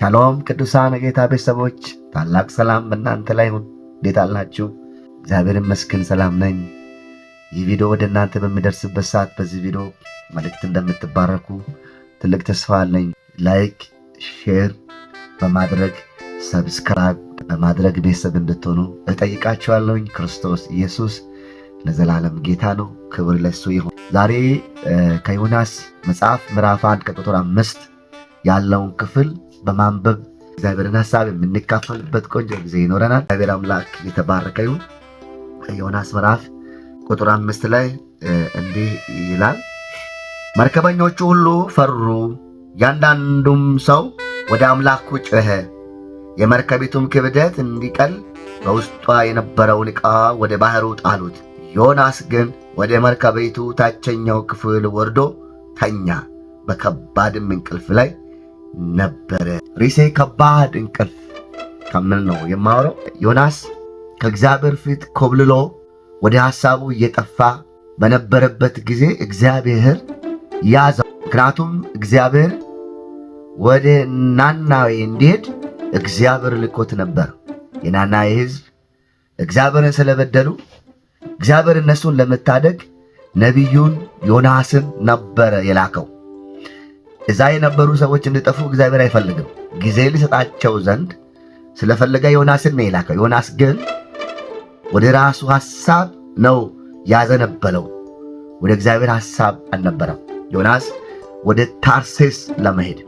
ሻሎም ቅዱሳን ጌታ ቤተሰቦች፣ ታላቅ ሰላም በእናንተ ላይ ይሁን። እንዴት አላችሁ? እግዚአብሔር ይመስገን ሰላም ነኝ። ይህ ቪዲዮ ወደ እናንተ በሚደርስበት ሰዓት በዚህ ቪዲዮ መልእክት እንደምትባረኩ ትልቅ ተስፋ አለኝ። ላይክ፣ ሼር በማድረግ ሰብስክራይብ በማድረግ ቤተሰብ እንድትሆኑ እጠይቃችኋለሁኝ። ክርስቶስ ኢየሱስ ለዘላለም ጌታ ነው። ክብር ለሱ ይሁን። ዛሬ ከዮናስ መጽሐፍ ምዕራፍ 1 ከቁጥር 5 ያለውን ክፍል በማንበብ እግዚአብሔርን ሐሳብ የምንካፈልበት ቆንጆ ጊዜ ይኖረናል። እግዚአብሔር አምላክ የተባረከ ይሁን። ዮናስ ምዕራፍ ቁጥር 5 ላይ እንዲህ ይላል፣ መርከበኞቹ ሁሉ ፈሩ፣ ያንዳንዱም ሰው ወደ አምላኩ ጮኸ። የመርከቢቱም ክብደት እንዲቀል በውስጧ የነበረውን ዕቃ ወደ ባህሩ ጣሉት። ዮናስ ግን ወደ መርከቢቱ ታችኛው ክፍል ወርዶ ተኛ፣ በከባድም እንቅልፍ ላይ ነበረ። ርዕሴ ከባድ እንቅልፍ ከምን ነው የማወራው? ዮናስ ከእግዚአብሔር ፊት ኮብልሎ ወደ ሐሳቡ እየጠፋ በነበረበት ጊዜ እግዚአብሔር ያዘው። ምክንያቱም እግዚአብሔር ወደ ናናዌ እንዲሄድ እግዚአብሔር ልኮት ነበር። የናናዌ ሕዝብ እግዚአብሔርን ስለበደሉ እግዚአብሔር እነሱን ለመታደግ ነቢዩን ዮናስን ነበረ የላከው። እዛ የነበሩ ሰዎች እንዲጠፉ እግዚአብሔር አይፈልግም። ጊዜ ሊሰጣቸው ዘንድ ስለፈለገ ዮናስን ነው የላከው። ዮናስ ግን ወደ ራሱ ሐሳብ ነው ያዘነበለው፣ ወደ እግዚአብሔር ሐሳብ አልነበረም። ዮናስ ወደ ታርሴስ ለመሄድ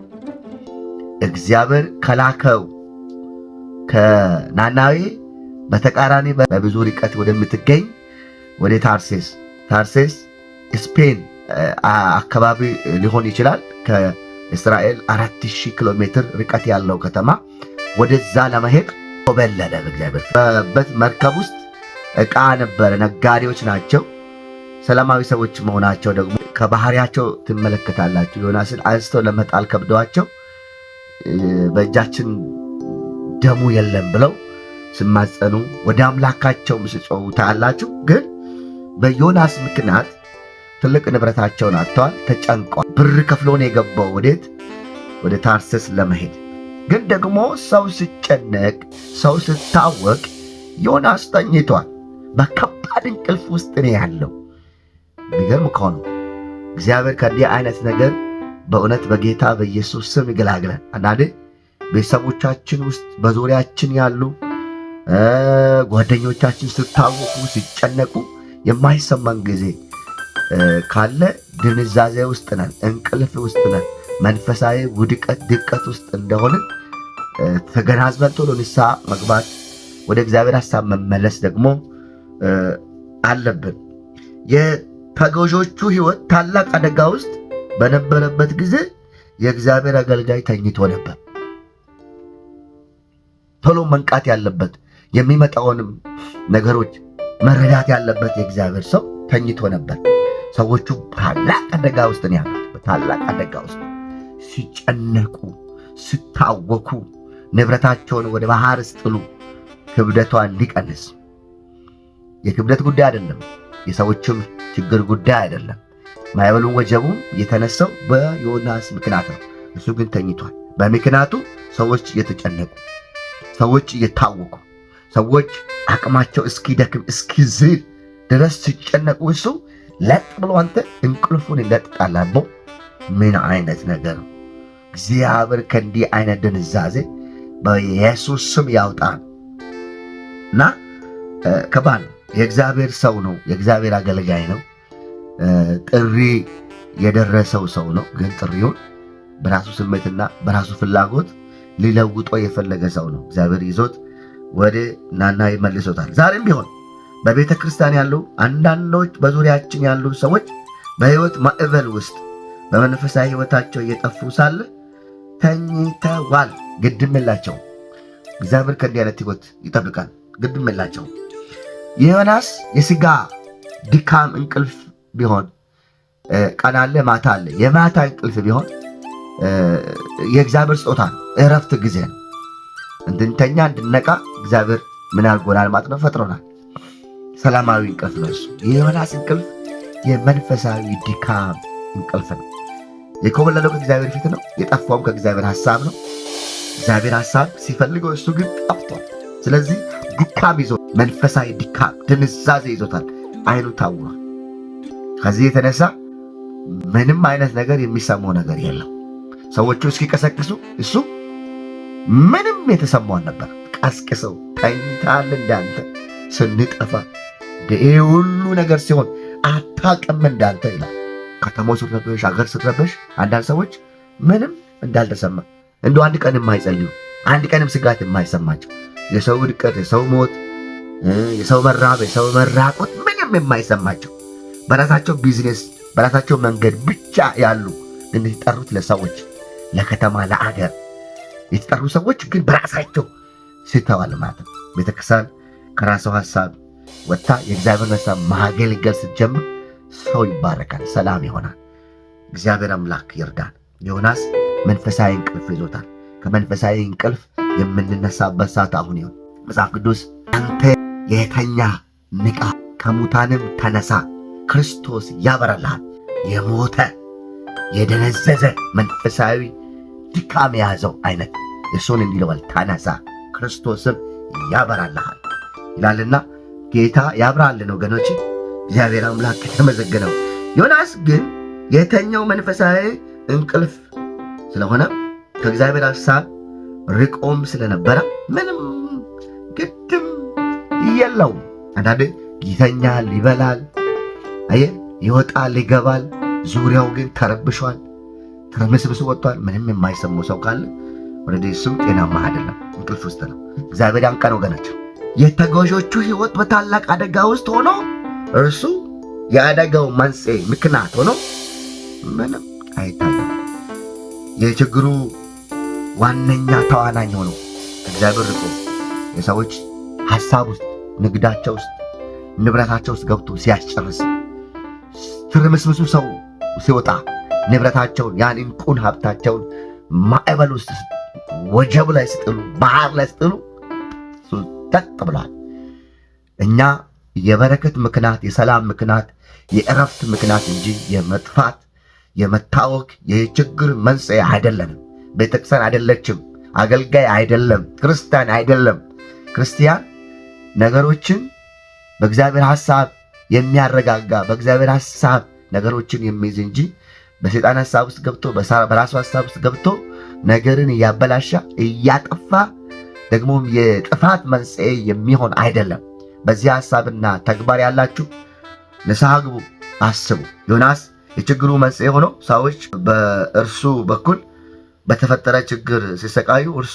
እግዚአብሔር ከላከው ከናናዌ በተቃራኒ በብዙ ርቀት ወደምትገኝ ወደ ታርሴስ ስፔን አካባቢ ሊሆን ይችላል። ከእስራኤል 4000 ኪሎ ሜትር ርቀት ያለው ከተማ ወደዛ ለመሄድ ኮበለለ። በእግዚአብሔር መርከብ ውስጥ ዕቃ ነበረ። ነጋዴዎች ናቸው። ሰላማዊ ሰዎች መሆናቸው ደግሞ ከባህሪያቸው ትመለከታላችሁ። ዮናስን አንስተው ለመጣል ከብደዋቸው በእጃችን ደሙ የለም ብለው ሲማጸኑ ወደ አምላካቸው ሲጮሁ ታያላችሁ። ግን በዮናስ ምክንያት ትልቅ ንብረታቸውን አጥተዋል፣ ተጨንቀዋል። ብር ከፍሎ ነው የገባው ወዴት? ወደ ታርሴስ ለመሄድ። ግን ደግሞ ሰው ሲጨነቅ፣ ሰው ሲታወቅ፣ ዮናስ ተኝቷል። በከባድ እንቅልፍ ውስጥ ነው ያለው። የሚገርም ከሆነ እግዚአብሔር ከእንዲህ አይነት ነገር በእውነት በጌታ በኢየሱስ ስም ይገላግለን። አንዳንዴ ቤተሰቦቻችን ውስጥ በዙሪያችን ያሉ ጓደኞቻችን ሲታወቁ፣ ሲጨነቁ የማይሰማን ጊዜ ካለ ድንዛዜ ውስጥ ነን፣ እንቅልፍ ውስጥ ነን፣ መንፈሳዊ ድቀት ውስጥ እንደሆንን ተገናዝበን ቶሎ ንስሐ መግባት፣ ወደ እግዚአብሔር ሐሳብ መመለስ ደግሞ አለብን። የተገዦቹ ሕይወት ታላቅ አደጋ ውስጥ በነበረበት ጊዜ የእግዚአብሔር አገልጋይ ተኝቶ ነበር። ቶሎ መንቃት ያለበት የሚመጣውንም ነገሮች መረዳት ያለበት የእግዚአብሔር ሰው ተኝቶ ነበር። ሰዎቹ ታላቅ አደጋ ውስጥ ነው ያሉት። ታላቅ አደጋ ውስጥ ሲጨነቁ፣ ሲታወኩ፣ ንብረታቸውን ወደ ባህር ስጥሉ፣ ክብደቷ እንዲቀንስ። የክብደት ጉዳይ አይደለም፣ የሰዎችም ችግር ጉዳይ አይደለም። ማዕበሉም ወጀቡም የተነሳው በዮናስ ምክንያት ነው። እሱ ግን ተኝቷል። በምክንያቱ ሰዎች እየተጨነቁ፣ ሰዎች እየታወኩ፣ ሰዎች አቅማቸው እስኪደክም እስኪዝል ድረስ ሲጨነቁ እሱ ለጥ ብሎ አንተ እንቅልፉን ይለጥጣላቦ። ምን አይነት ነገር ነው? እግዚአብሔር ከእንዲህ አይነት ድንዛዜ በኢየሱስ ስም ያውጣን እና ከባድ የእግዚአብሔር ሰው ነው፣ የእግዚአብሔር አገልጋይ ነው፣ ጥሪ የደረሰው ሰው ነው። ግን ጥሪውን በራሱ ስሜትና በራሱ ፍላጎት ሊለውጦ የፈለገ ሰው ነው። እግዚአብሔር ይዞት ወደ ናናዌ መልሶታል። ዛሬም ቢሆን በቤተ ክርስቲያን ያሉ አንዳንዶች በዙሪያችን ያሉ ሰዎች በሕይወት ማዕበል ውስጥ በመንፈሳዊ ሕይወታቸው እየጠፉ ሳለ ተኝተዋል። ግድም የላቸው። እግዚአብሔር ከእንዲህ አይነት ሕይወት ይጠብቃል። ግድም የላቸው። የዮናስ የሥጋ ድካም እንቅልፍ ቢሆን ቀን አለ፣ ማታ አለ። የማታ እንቅልፍ ቢሆን የእግዚአብሔር ስጦታ ነው፣ እረፍት ጊዜ ነው። እንድንተኛ እንድነቃ እግዚአብሔር ምን አድርጎናል ማለት ነው? ፈጥሮናል። ሰላማዊ እንቅልፍ ነው እሱ። የዮናስ እንቅልፍ የመንፈሳዊ ድካም እንቅልፍ ነው። የኮበለለው ከእግዚአብሔር ፊት ነው። የጠፋውም ከእግዚአብሔር ሐሳብ ነው። እግዚአብሔር ሐሳብ ሲፈልገው እሱ ግን ጠፍቷል። ስለዚህ ድካም ይዞ መንፈሳዊ ድካም ድንዛዜ ይዞታል። አይኑ ታውሯል። ከዚህ የተነሳ ምንም አይነት ነገር የሚሰማው ነገር የለም። ሰዎቹ እስኪቀሰቅሱ እሱ ምንም የተሰማውን ነበር። ቀስቅሰው ተኝተሃል እንዳንተ ስንጠፋ ይሄ ሁሉ ነገር ሲሆን አታውቅም እንዳንተ ይላል። ከተማው ስትረበሽ፣ አገር ስትረበሽ አንዳንድ ሰዎች ምንም እንዳልተሰማ እንደው አንድ ቀን የማይጸልዩ አንድ ቀንም ስጋት የማይሰማቸው የሰው ውድቀት፣ የሰው ሞት፣ የሰው መራብ፣ የሰው መራቆት ምንም የማይሰማቸው በራሳቸው ቢዝነስ በራሳቸው መንገድ ብቻ ያሉ ግን የተጠሩት ለሰዎች ለከተማ ለአገር የተጠሩ ሰዎች ግን በራሳቸው ስተዋል ማለት ነው። ቤተክርስቲያን ከራሷ ሐሳብ ወጥታ የእግዚአብሔር ሐሳብ ማገልገል ስትጀምር ሰው ይባረካል፣ ሰላም ይሆናል። እግዚአብሔር አምላክ ይርዳን። ዮናስ መንፈሳዊ እንቅልፍ ይዞታል። ከመንፈሳዊ እንቅልፍ የምንነሳበት ሰዓት አሁን ይሁን። መጽሐፍ ቅዱስ አንተ የተኛ ንቃ፣ ከሙታንም ተነሳ፣ ክርስቶስ ያበራልሃል። የሞተ የደነዘዘ መንፈሳዊ ድካም የያዘው አይነት እሱን እንዲለዋል፣ ተነሳ ክርስቶስም ያበራልሃል ይላልና ጌታ ያብራልን ወገኖች። እግዚአብሔር አምላክ የተመሰገነው። ዮናስ ግን የተኛው መንፈሳዊ እንቅልፍ ስለሆነ ከእግዚአብሔር ሐሳብ ርቆም ስለነበረ ምንም ግድም የለውም። አንዳንዴ ይተኛል፣ ይበላል፣ ይወጣል፣ ይገባል። ዙሪያው ግን ተረብሿል፣ ትርምስምስ ወጥቷል። ምንም የማይሰሙ ሰው ካለ ወደ እሱ ጤናማ አይደለም፣ እንቅልፍ ውስጥ ነው። እግዚአብሔር ያንቀን ወገኖች። የተጓዦቹ ሕይወት በታላቅ አደጋ ውስጥ ሆኖ እርሱ የአደጋው መንስኤ ምክንያት ሆኖ ምንም አይታየም። የችግሩ ዋነኛ ተዋናኝ ሆኖ እግዚአብሔር ርቆ የሰዎች ሐሳብ ውስጥ ንግዳቸው ውስጥ ንብረታቸው ውስጥ ገብቶ ሲያስጨርስ ትርምስምሱ ሰው ሲወጣ ንብረታቸውን ያን እንቁን ሀብታቸውን ማዕበል ውስጥ ወጀብ ላይ ስጥሉ ባህር ላይ ስጥሉ ጠጥ ብሏል። እኛ የበረከት ምክንያት የሰላም ምክንያት የእረፍት ምክንያት እንጂ የመጥፋት የመታወክ የችግር መንስኤ አይደለንም። ቤተክርስቲያን አይደለችም። አገልጋይ አይደለም። ክርስቲያን አይደለም። ክርስቲያን ነገሮችን በእግዚአብሔር ሐሳብ የሚያረጋጋ በእግዚአብሔር ሐሳብ ነገሮችን የሚይዝ እንጂ በሰይጣን ሐሳብ ውስጥ ገብቶ በራሱ ሐሳብ ውስጥ ገብቶ ነገርን እያበላሻ እያጠፋ ደግሞም የጥፋት መንስኤ የሚሆን አይደለም። በዚህ ሐሳብና ተግባር ያላችሁ ንስሐ ግቡ፣ አስቡ። ዮናስ የችግሩ መንስኤ ሆኖ ሰዎች በእርሱ በኩል በተፈጠረ ችግር ሲሰቃዩ እርሱ